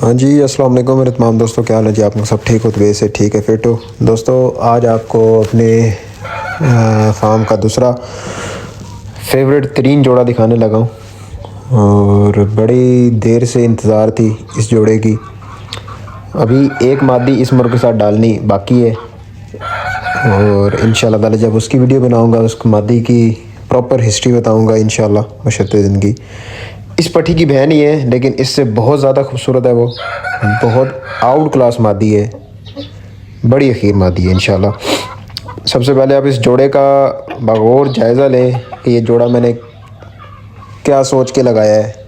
हाँ जी, अस्सलाम वालेकुम मेरे तमाम दोस्तों, क्या हाल है जी? आप लोग सब ठीक हो? तो से ठीक है, फिट हो? दोस्तों आज आपको अपने फार्म का दूसरा फेवरेट तरीन जोड़ा दिखाने लगा हूँ और बड़ी देर से इंतज़ार थी इस जोड़े की। अभी एक मादी इस मुर्ग के साथ डालनी बाकी है और इंशाल्लाह ताला जब उसकी वीडियो बनाऊँगा उस मादी की प्रॉपर हिस्ट्री बताऊँगा इंशाल्लाह बशर्ते ज़िंदगी। इस पट्टी की बहन ही है लेकिन इससे बहुत ज़्यादा खूबसूरत है वो, बहुत आउट क्लास मादी है, बड़ी अखीर मादी है इंशाल्लाह। सबसे पहले आप इस जोड़े का बगौर जायज़ा लें कि ये जोड़ा मैंने क्या सोच के लगाया है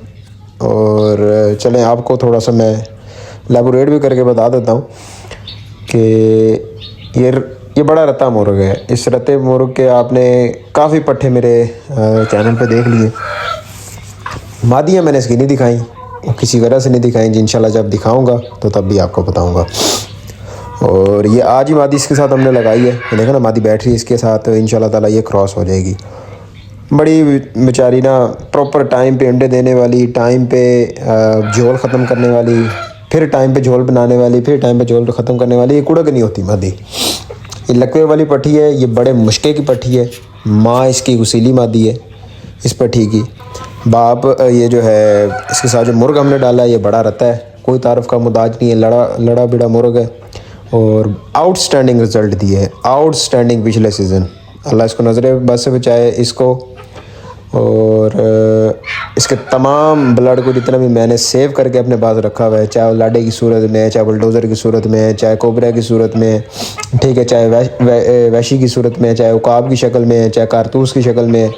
और चलें आपको थोड़ा सा मैं एलैबोरेट भी करके बता देता हूँ कि ये बड़ा रत्ता मुर्ग है। इस रत्ते मुर्ग के आपने काफ़ी पट्ठे मेरे चैनल पे देख लिए। मादियाँ मैंने इसकी नहीं दिखाई, किसी वजह से नहीं दिखाई जी, इंशाल्लाह जब दिखाऊंगा तो तब भी आपको बताऊंगा। और ये आज ही मादी इसके साथ हमने लगाई है, देखो ना मादी बैठ रही है इसके साथ, तो इंशाल्लाह ताला ये क्रॉस हो जाएगी। बड़ी बेचारी ना, प्रॉपर टाइम पे अंडे देने वाली, टाइम पे झोल ख़त्म करने वाली, फिर टाइम पे झोल बनाने वाली, फिर टाइम पे झोल ख़त्म करने वाली। ये कुड़क नहीं होती मादी। ये लकवे वाली पट्टी है, ये बड़े मुश्किल की पट्टी है। माँ इसकी उसीली मादी है इस पट्टी की। बाप ये जो है इसके साथ जो मुर्ग हमने डाला है ये बड़ा रहता है, कोई तारफ़ का मुदाज नहीं है, लड़ा बिड़ा मुर्ग है और आउटस्टैंडिंग रिज़ल्ट दिए है, आउटस्टैंडिंग पिछले सीज़न। अल्लाह इसको नज़र बस से बचाए इसको और इसके तमाम ब्लड को जितना भी मैंने सेव करके अपने पास रखा हुआ है, चाहे वो लाडे की सूरत में है, चाहे बुलडोज़र की सूरत में है, चाहे कोबरा की सूरत में है, ठीक है, चाहे वैशी की सूरत में है, चाहे उकाब की शक्ल में है, चाहे कारतूस की शक्ल में है।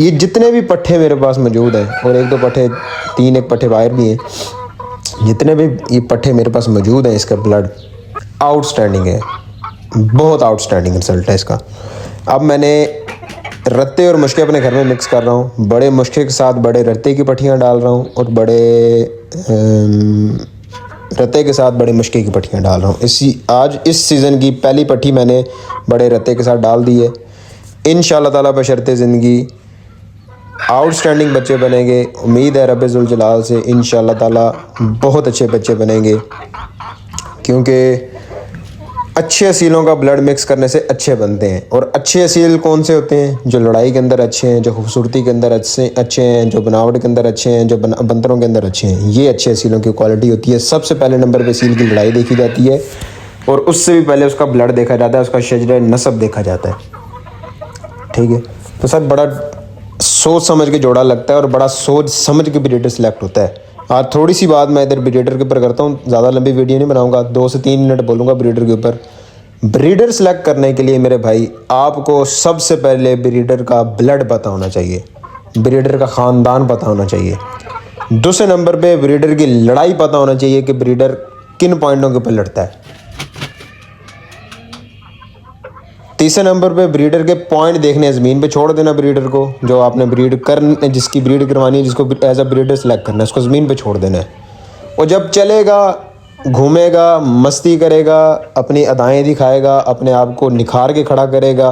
ये जितने भी पट्ठे मेरे पास मौजूद हैं और एक दो पट्ठे, एक पट्ठे बाहर भी हैं, जितने भी ये पट्ठे मेरे पास मौजूद हैं, इसका ब्लड आउटस्टैंडिंग है, बहुत आउटस्टैंडिंग रिजल्ट है इसका। अब मैंने रत्ते और मुश्के अपने घर में मिक्स कर रहा हूँ, बड़े मुश्के के साथ बड़े रत्ते की पट्टियाँ डाल रहा हूँ और बड़े रत्ते के साथ बड़े मुश्के की पट्टियाँ डाल रहा हूँ। आज इस सीज़न की पहली पट्टी मैंने बड़े रत्ते के साथ डाल दी है। इंशाल्लाह ताला बशर्ते ज़िंदगी आउटस्टैंडिंग बच्चे बनेंगे। उम्मीद है रब ज़ुल जलाल से इंशाल्लाह ताला बहुत अच्छे बच्चे बनेंगे, क्योंकि अच्छे असीलों का ब्लड मिक्स करने से अच्छे बनते हैं। और अच्छे असील कौन से होते हैं? जो लड़ाई के अंदर अच्छे हैं, जो खूबसूरती के अंदर अच्छे हैं, जो बनावट के अंदर अच्छे हैं, जो बंदरों के अंदर अच्छे हैं। ये अच्छे असीलों की क्वालिटी होती है। सबसे पहले नंबर पे असील की लड़ाई देखी जाती है और उससे भी पहले उसका ब्लड देखा जाता है, उसका शजरे नसब देखा जाता है, ठीक है। तो सर बड़ा सोच समझ के जोड़ा लगता है और बड़ा सोच समझ के ब्रीडर सेलेक्ट होता है। आज थोड़ी सी बात मैं इधर ब्रीडर के ऊपर करता हूँ, ज़्यादा लंबी वीडियो नहीं बनाऊंगा, 2 से 3 मिनट बोलूँगा ब्रीडर के ऊपर। ब्रीडर सेलेक्ट करने के लिए मेरे भाई आपको सबसे पहले ब्रीडर का ब्लड पता होना चाहिए, ब्रीडर का ख़ानदान पता होना चाहिए। दूसरे नंबर पे ब्रीडर की लड़ाई पता होना चाहिए कि ब्रीडर किन पॉइंटों के ऊपर लड़ता है। तीसरे नंबर पे ब्रीडर के पॉइंट देखने, ज़मीन पे छोड़ देना ब्रीडर को, जो आपने जिसकी ब्रीड करवानी है, जिसको एज अ ब्रीडर सेलेक्ट करना है, उसको ज़मीन पे छोड़ देना है। और जब चलेगा, घूमेगा, मस्ती करेगा, अपनी अदाएँ दिखाएगा, अपने आप को निखार के खड़ा करेगा,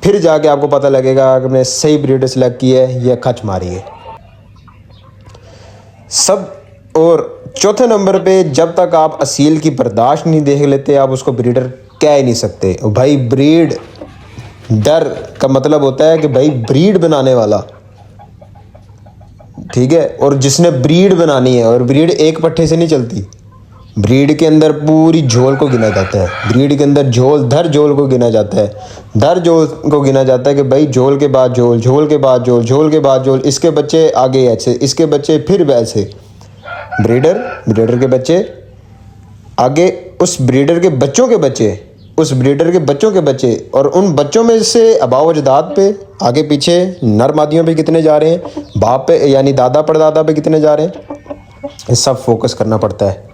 फिर जाके आपको पता लगेगा कि मैंने सही ब्रीडर सेलेक्ट की है या खच मारी है सब। और चौथे नंबर पे जब तक आप असील की बर्दाश्त नहीं देख लेते, आप उसको ब्रीडर कह ही नहीं सकते। भाई ब्रीड डर का मतलब होता है कि भाई ब्रीड बनाने वाला, ठीक है, और जिसने ब्रीड बनानी है। और ब्रीड एक पट्टे से नहीं चलती, ब्रीड के अंदर पूरी झोल को गिना जाता है। ब्रीड के अंदर धर झोल को गिना जाता है, धर झोल को गिना जाता है कि भाई झोल के बाद झोल, झोल के बाद झोल, झोल के बाद झोल, इसके बच्चे आगे ऐसे, इसके बच्चे फिर वैसे। ब्रीडर के बच्चे आगे, उस ब्रीडर के बच्चों के बच्चे, उस ब्रीडर के बच्चों के बच्चे, और उन बच्चों में से अबाव अजदाद पे आगे पीछे नर मादियों पे कितने जा रहे हैं, बाप पे यानी दादा परदादा पे कितने जा रहे हैं, ये सब फोकस करना पड़ता है।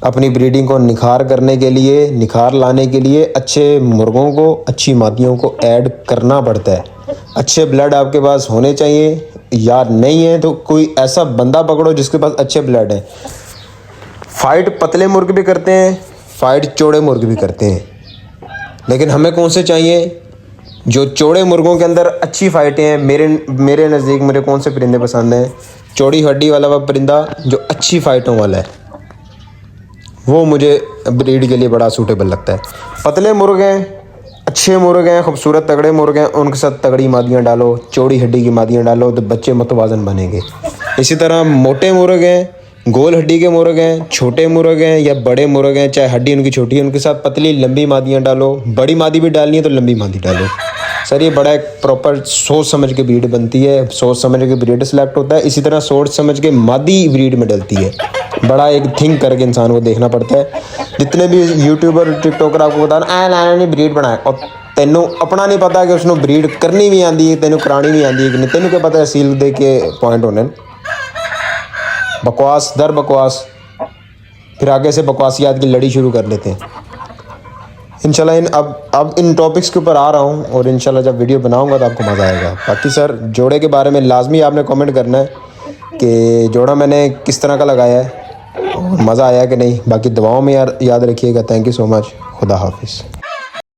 अपनी ब्रीडिंग को निखार करने के लिए, निखार लाने के लिए अच्छे मुर्गों को, अच्छी मादियों को ऐड करना पड़ता है। अच्छे ब्लड आपके पास होने चाहिए, यार नहीं है तो कोई ऐसा बंदा पकड़ो जिसके पास अच्छे ब्लड है। फाइट पतले मुर्ग भी करते हैं, फाइट चौड़े मुर्ग भी करते हैं, लेकिन हमें कौन से चाहिए? जो चौड़े मुर्गों के अंदर अच्छी फाइटें हैं। मेरे नज़दीक मेरे कौन से परिंदे पसंद हैं? चौड़ी हड्डी वाला वह परिंदा जो अच्छी फाइटों वाला है, वो मुझे ब्रीड के लिए बड़ा सूटेबल लगता है। पतले मुर्गे हैं, अच्छे मुर्गे हैं, खूबसूरत तगड़े मुर्गे हैं, उनके साथ तगड़ी मादियाँ डालो, चौड़ी हड्डी की मादियाँ डालो तो बच्चे मतवाजन बनेंगे। इसी तरह मोटे मुर्गे हैं, गोल हड्डी के मुर्गे हैं, छोटे मुर्गे हैं या बड़े मुर्गे हैं, चाहे हड्डी उनकी छोटी है, उनके साथ पतली लंबी मादियाँ डालो। बड़ी मादी भी डालनी है तो लंबी मादी डालो। सर ये बड़ा एक प्रॉपर सोच समझ के ब्रीड बनती है, सोच समझ के ब्रीड सेलेक्ट होता है। इसी तरह सोच समझ के मादी ब्रीड में डलती है। बड़ा एक थिंक करके इंसान को देखना पड़ता है। जितने भी यूट्यूबर टिकटॉकर आपको बता रहे लाना नहीं ब्रीड बनाया, और तेनों अपना नहीं पता कि उसने ब्रीड करनी भी आती है, तेनों करानी भी आती है कि नहीं, तेनों क्या पता है सील दे के पॉइंट होने। बकवास दर बकवास, फिर आगे से बकवासियात की लड़ी शुरू कर लेते हैं। इंशाल्लाह अब इन टॉपिक्स के ऊपर आ रहा हूँ और इंशाल्लाह जब वीडियो बनाऊँगा तो आपको मज़ा आएगा। बाकी सर जोड़े के बारे में लाजमी आपने कमेंट करना है कि जोड़ा मैंने किस तरह का लगाया है और मज़ा आया कि नहीं। बाकी दुआओं में याद रखिएगा। Thank you so much. खुदा हाफिज़।